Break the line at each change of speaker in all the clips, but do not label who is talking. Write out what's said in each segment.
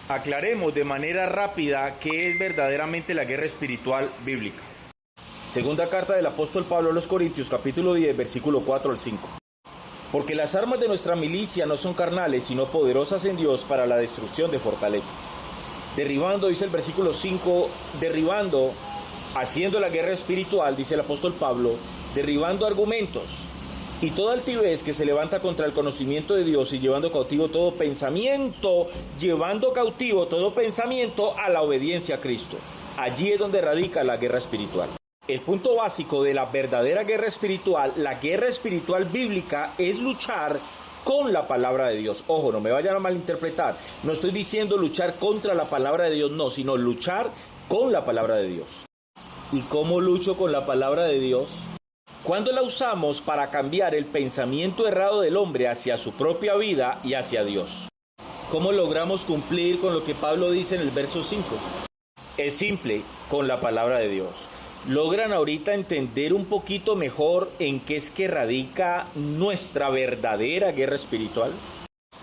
Aclaremos de manera rápida qué es verdaderamente la guerra espiritual bíblica. Segunda carta del apóstol Pablo a los Corintios, capítulo 10, versículo 4 al 5. Porque las armas de nuestra milicia no son carnales, sino poderosas en Dios para la destrucción de fortalezas. Derribando, dice el versículo 5, haciendo la guerra espiritual, dice el apóstol Pablo, derribando argumentos y toda altivez que se levanta contra el conocimiento de Dios y llevando cautivo todo pensamiento a la obediencia a Cristo. Allí es donde radica la guerra espiritual. El punto básico de la verdadera guerra espiritual, la guerra espiritual bíblica, es luchar con la palabra de Dios. Ojo, no me vayan a malinterpretar. No estoy diciendo luchar contra la palabra de Dios, no, sino luchar con la palabra de Dios. ¿Y cómo lucho con la palabra de Dios? Cuando la usamos para cambiar el pensamiento errado del hombre hacia su propia vida y hacia Dios. ¿Cómo logramos cumplir con lo que Pablo dice en el verso 5? Es simple, con la palabra de Dios. ¿Logran ahorita entender un poquito mejor en qué es que radica nuestra verdadera guerra espiritual?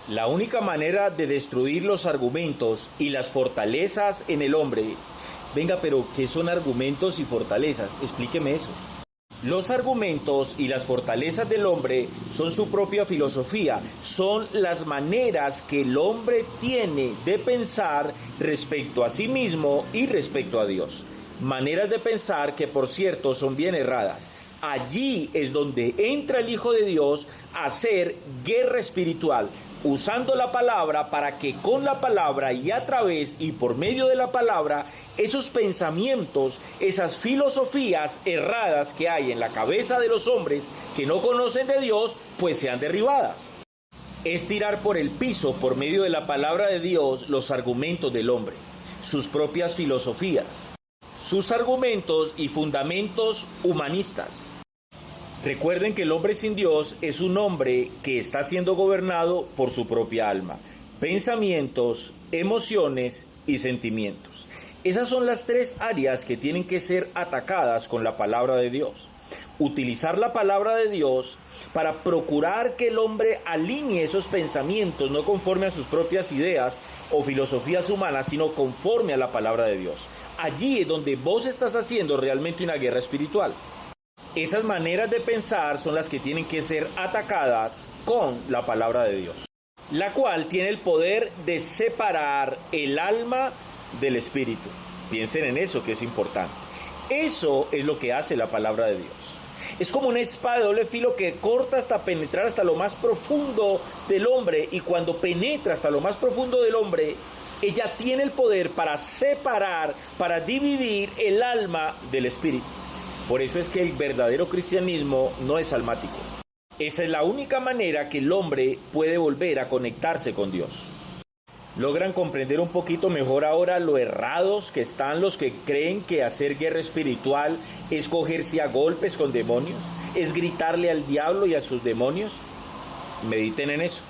La única manera de destruir los argumentos y las fortalezas en el hombre. Venga, pero ¿qué son argumentos y fortalezas? Explíqueme eso. Los argumentos y las fortalezas del hombre son su propia filosofía, son las maneras que el hombre tiene de pensar respecto a sí mismo y respecto a Dios. Maneras de pensar que, por cierto, son bien erradas. Allí es donde entra el Hijo de Dios a hacer guerra espiritual, usando la palabra para que con la palabra y a través y por medio de la palabra, esos pensamientos, esas filosofías erradas que hay en la cabeza de los hombres que no conocen de Dios, pues sean derribadas. Es tirar por el piso, por medio de la palabra de Dios, los argumentos del hombre, sus propias filosofías, sus argumentos y fundamentos humanistas. Recuerden que el hombre sin Dios es un hombre que está siendo gobernado por su propia alma, pensamientos, emociones y sentimientos. Esas son las tres áreas que tienen que ser atacadas con la palabra de Dios. Utilizar la palabra de Dios para procurar que el hombre alinee esos pensamientos no conforme a sus propias ideas o filosofías humanas, sino conforme a la palabra de Dios. Allí es donde vos estás haciendo realmente una guerra espiritual. Esas maneras de pensar son las que tienen que ser atacadas con la palabra de Dios, la cual tiene el poder de separar el alma del espíritu. Piensen en eso, que es importante. Eso es lo que hace la palabra de Dios. Es como una espada de doble filo que corta hasta penetrar hasta lo más profundo del hombre, y cuando penetra hasta lo más profundo del hombre, ella tiene el poder para separar, para dividir el alma del espíritu. Por eso es que el verdadero cristianismo no es almático. Esa es la única manera que el hombre puede volver a conectarse con Dios. ¿Logran comprender un poquito mejor ahora lo errados que están los que creen que hacer guerra espiritual es cogerse a golpes con demonios? ¿Es gritarle al diablo y a sus demonios? Mediten en eso.